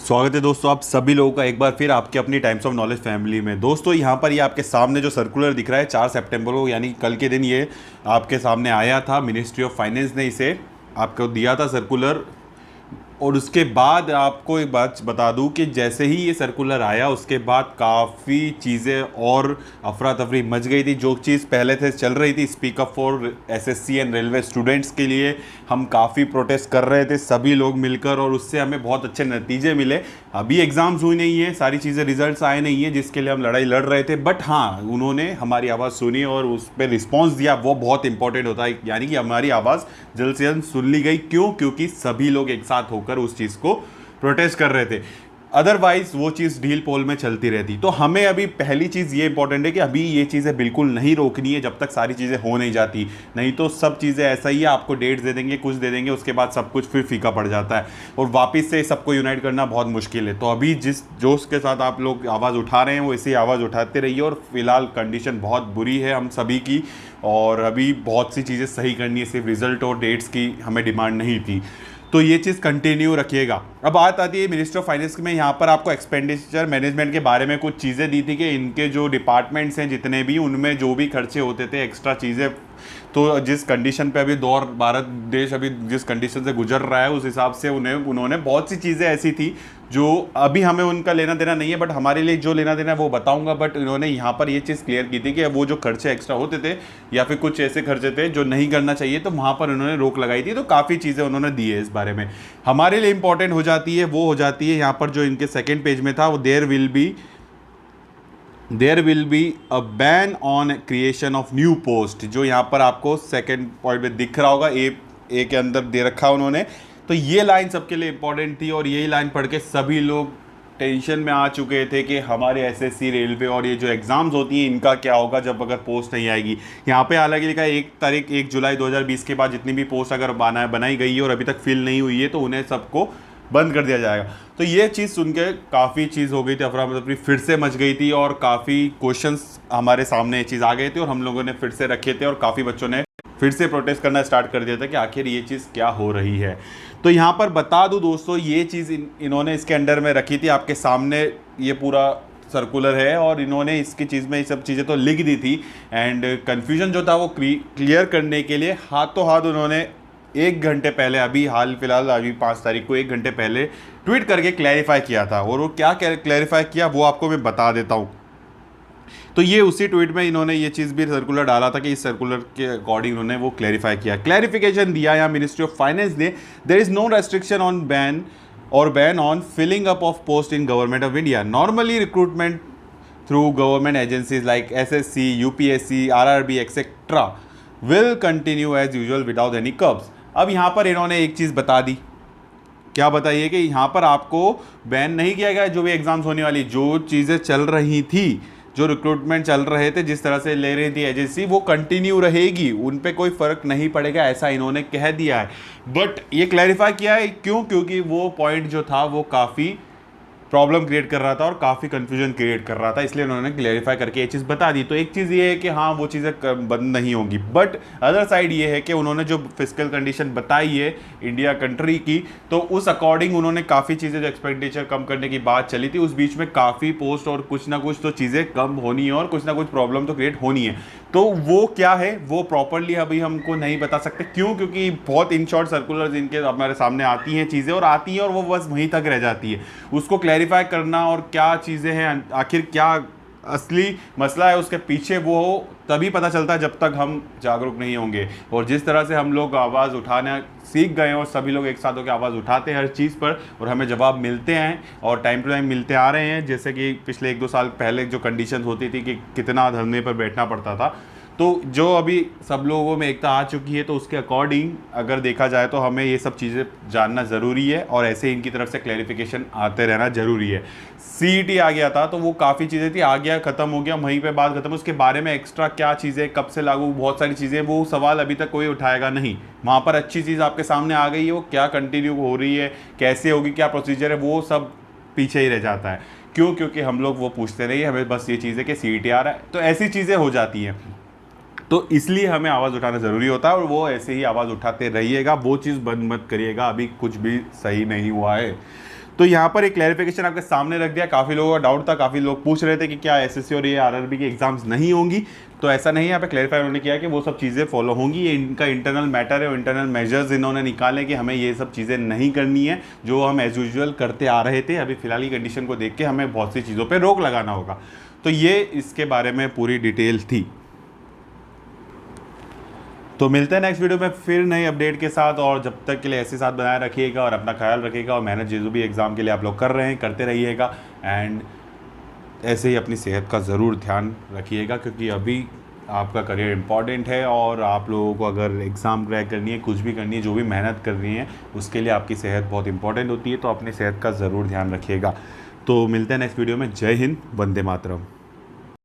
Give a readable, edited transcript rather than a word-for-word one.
स्वागत है दोस्तों आप सभी लोगों का एक बार फिर आपके अपनी टाइम्स ऑफ नॉलेज फैमिली में। दोस्तों यहाँ पर ये आपके सामने जो सर्कुलर दिख रहा है 4 सितंबर को यानी कल के दिन ये आपके सामने आया था। मिनिस्ट्री ऑफ फाइनेंस ने इसे आपको दिया था सर्कुलर। और उसके बाद आपको एक बात बता दूं कि जैसे ही ये सर्कुलर आया उसके बाद काफ़ी चीज़ें और अफरा तफरी मच गई थी। जो चीज़ पहले से चल रही थी speak up for SSC and railway students के लिए, हम काफ़ी प्रोटेस्ट कर रहे थे सभी लोग मिलकर और उससे हमें बहुत अच्छे नतीजे मिले। अभी एग्ज़ाम्स हुई नहीं है, सारी चीज़ें रिजल्ट्स आए नहीं है जिसके लिए हम लड़ाई लड़ रहे थे, बट हाँ उन्होंने हमारी आवाज़ सुनी और उस पर रिस्पॉन्स दिया। वो बहुत इंपॉर्टेंट होता है, यानी कि हमारी आवाज़ जल्द से जल्द सुन ली गई। क्यों? क्योंकि सभी लोग एक साथ होकर उस चीज़ को प्रोटेस्ट कर रहे थे। अदरवाइज वो चीज़ ढील पोल में चलती रहती। तो हमें अभी पहली चीज़ ये इंपॉर्टेंट है कि अभी ये चीज़ें बिल्कुल नहीं रोकनी है जब तक सारी चीज़ें हो नहीं जाती। नहीं तो सब चीज़ें ऐसा ही है, आपको डेट्स दे देंगे, कुछ दे देंगे, उसके बाद सब कुछ फिर फीका पड़ जाता है और वापस से सबको यूनाइट करना बहुत मुश्किल है। तो अभी जिस जोश के साथ आप लोग आवाज़ उठा रहे हैं वो इसी आवाज़ उठाते रहिए। और फिलहाल कंडीशन बहुत बुरी है हम सभी की और अभी बहुत सी चीज़ें सही करनी है, सिर्फ रिजल्ट और डेट्स की हमें डिमांड नहीं थी। तो ये चीज़ कंटिन्यू रखिएगा। अब बात आती है मिनिस्टर ऑफ फाइनेंस में, यहाँ पर आपको एक्सपेंडिचर मैनेजमेंट के बारे में कुछ चीज़ें दी थी कि इनके जो डिपार्टमेंट्स हैं जितने भी, उनमें जो भी खर्चे होते थे एक्स्ट्रा चीज़ें, तो जिस कंडीशन पे अभी दौर भारत देश अभी जिस कंडीशन से गुजर रहा है उस हिसाब से उन्होंने बहुत सी चीज़ें ऐसी थी जो अभी हमें उनका लेना देना नहीं है, बट हमारे लिए जो लेना देना है वो बताऊंगा। बट इन्होंने यहाँ पर ये चीज़ क्लियर की थी कि वो जो खर्चे एक्स्ट्रा होते थे या फिर कुछ ऐसे खर्चे थे जो नहीं करना चाहिए, तो वहाँ पर उन्होंने रोक लगाई थी। तो काफ़ी चीज़ें उन्होंने दी है इस बारे में। हमारे लिए इंपॉर्टेंट हो जाती है वो हो जाती है यहाँ पर जो इनके सेकेंड पेज में था, वो there will be a ban on creation of new post, जो यहाँ पर आपको सेकेंड पॉइंट में दिख रहा होगा, ए के अंदर दे रखा उन्होंने। तो ये लाइन सबके लिए इंपॉर्टेंट थी और यही लाइन पढ़ के सभी लोग टेंशन में आ चुके थे कि हमारे एसएससी रेलवे और ये जो एग्ज़ाम्स होती हैं इनका क्या होगा जब अगर पोस्ट नहीं आएगी। यहाँ पे हालांकि लिखा है 1 जुलाई 2020 के बाद जितनी भी पोस्ट अगर बनाई गई है और अभी तक फिल नहीं हुई है तो उन्हें सबको बंद कर दिया जाएगा। तो ये चीज़ सुन के काफ़ी चीज़ हो गई थी, अफरा तफरी फिर से मच गई थी और काफ़ी क्वेश्चंस हमारे सामने ये चीज़ आ गए थे और हम लोगों ने फिर से रखे थे और काफ़ी बच्चों ने फिर से प्रोटेस्ट करना स्टार्ट कर दिया था कि आखिर ये चीज़ क्या हो रही है। तो यहाँ पर बता दूँ दोस्तों, ये चीज़ इन्होंने इसके अंडर में रखी थी। आपके सामने ये पूरा सर्कुलर है और इन्होंने इसकी चीज़ में ये सब चीज़ें तो लिख दी थी एंड कन्फ्यूजन जो था वो क्लियर करने के लिए हाथों हाथ उन्होंने 1 घंटे पहले, अभी हाल फिलहाल अभी 5 तारीख को 1 घंटे पहले ट्वीट करके क्लैरिफाई किया था। और वो क्या क्लैरिफाई किया वो आपको मैं बता देता हूँ। तो ये उसी ट्वीट में इन्होंने ये चीज़ भी सर्कुलर डाला था कि इस सर्कुलर के अकॉर्डिंग उन्होंने वो क्लैरिफिकेशन दिया या मिनिस्ट्री ऑफ फाइनेंस ने, there is no restriction on ban on filling up of post in government of India. Normally recruitment through government agencies like SSC, UPSC, RRB etcetera will continue as usual without any curbs. अब यहाँ पर इन्होंने एक चीज़ बता दी, क्या बताइए कि यहाँ पर आपको बैन नहीं किया गया। जो भी एग्जाम्स होने वाली, जो चीज़ें चल रही थी, जो रिक्रूटमेंट चल रहे थे, जिस तरह से ले रही थी एजेंसी, वो कंटिन्यू रहेगी, उन पे कोई फ़र्क नहीं पड़ेगा, ऐसा इन्होंने कह दिया है। बट ये क्लैरिफाई किया है क्यों? क्योंकि वो पॉइंट जो था वो काफ़ी प्रॉब्लम क्रिएट कर रहा था और काफ़ी कंफ्यूजन क्रिएट कर रहा था, इसलिए उन्होंने क्लैरिफाई करके ये चीज़ बता दी। तो एक चीज़ ये है कि हाँ वो चीज़ें बंद नहीं होंगी, बट अदर साइड ये है कि उन्होंने जो फिजिकल कंडीशन बताई है इंडिया कंट्री की, तो उस अकॉर्डिंग उन्होंने काफ़ी चीज़ें, जो एक्सपेंडिचर कम करने की बात चली थी उस बीच में काफ़ी पोस्ट और कुछ ना कुछ तो चीज़ें कम होनी है और कुछ ना कुछ प्रॉब्लम तो क्रिएट होनी है। तो वो क्या है वो प्रॉपरली अभी हमको नहीं बता सकते। क्यों? क्योंकि बहुत इन शॉर्ट सर्कुलर इनके हमारे सामने आती हैं चीज़ें और आती हैं और वो बस वहीं तक रह जाती है। उसको क्लैरिफाई करना और क्या चीज़ें हैं, आखिर क्या असली मसला है उसके पीछे, वो तभी पता चलता है जब तक हम जागरूक नहीं होंगे। और जिस तरह से हम लोग आवाज़ उठाना सीख गए और सभी लोग एक साथ होकर आवाज़ उठाते हैं हर चीज़ पर और हमें जवाब मिलते हैं और टाइम टू टाइम मिलते आ रहे हैं, जैसे कि पिछले 1-2 साल पहले जो कंडीशन होती थी कि कितना धरने पर बैठना पड़ता था, तो जो अभी सब लोगों में एकता आ चुकी है, तो उसके अकॉर्डिंग अगर देखा जाए तो हमें ये सब चीज़ें जानना ज़रूरी है और ऐसे इनकी तरफ से क्लैरिफिकेशन आते रहना ज़रूरी है। सीईटी आ गया था तो वो काफ़ी चीज़ें थी, आ गया, ख़त्म हो गया, वहीं पे बात ख़त्म। उसके बारे में एक्स्ट्रा क्या चीज़ें, कब से लागू, बहुत सारी चीज़ें, वो सवाल अभी तक कोई उठाएगा नहीं। वहाँ पर अच्छी चीज़ आपके सामने आ गई है, वो क्या कंटिन्यू हो रही है, कैसे होगी, क्या प्रोसीजर है, वो सब पीछे ही रह जाता है। क्यों? क्योंकि हम लोग वो पूछते नहीं, हमें बस ये चीज़ है कि सीईटी आ रहा है, तो ऐसी चीज़ें हो जाती हैं। तो इसलिए हमें आवाज़ उठाना ज़रूरी होता है और वो ऐसे ही आवाज़ उठाते रहिएगा, वो चीज़ बंद मत करिएगा, अभी कुछ भी सही नहीं हुआ है। तो यहाँ पर एक क्लैरिफिकेशन आपके सामने रख दिया। काफ़ी लोगों का डाउट था, काफ़ी लोग पूछ रहे थे कि क्या एसएससी और ये आरआरबी की एग्जाम्स नहीं होंगी, तो ऐसा नहीं है। यहाँ पे क्लैरिफाई उन्होंने किया कि वो सब चीज़ें फॉलो होंगी, ये इनका इंटरनल मैटर है और इंटरनल मेजर्स इन्होंने निकाले कि हमें ये सब चीज़ें नहीं करनी है जो हम एज यूजुअल करते आ रहे थे। अभी फिलहाल की कंडीशन को देख के हमें बहुत सी चीज़ों पर रोक लगाना होगा। तो ये इसके बारे में पूरी डिटेल थी। तो मिलते हैं नेक्स्ट वीडियो में फिर नई अपडेट के साथ, और जब तक के लिए ऐसे साथ बनाए रखिएगा और अपना ख्याल रखिएगा, और मेहनत जो भी एग्ज़ाम के लिए आप लोग कर रहे हैं करते रहिएगा, एंड ऐसे ही अपनी सेहत का ज़रूर ध्यान रखिएगा, क्योंकि अभी आपका करियर इम्पॉर्टेंट है और आप लोगों को अगर एग्ज़ाम क्रैक करनी है, कुछ भी करनी है, जो भी मेहनत करनी है, उसके लिए आपकी सेहत बहुत इंपॉर्टेंट होती है। तो अपनी सेहत का ज़रूर ध्यान रखिएगा। तो मिलते हैं नेक्स्ट वीडियो में। जय हिंद, वंदे मातरम।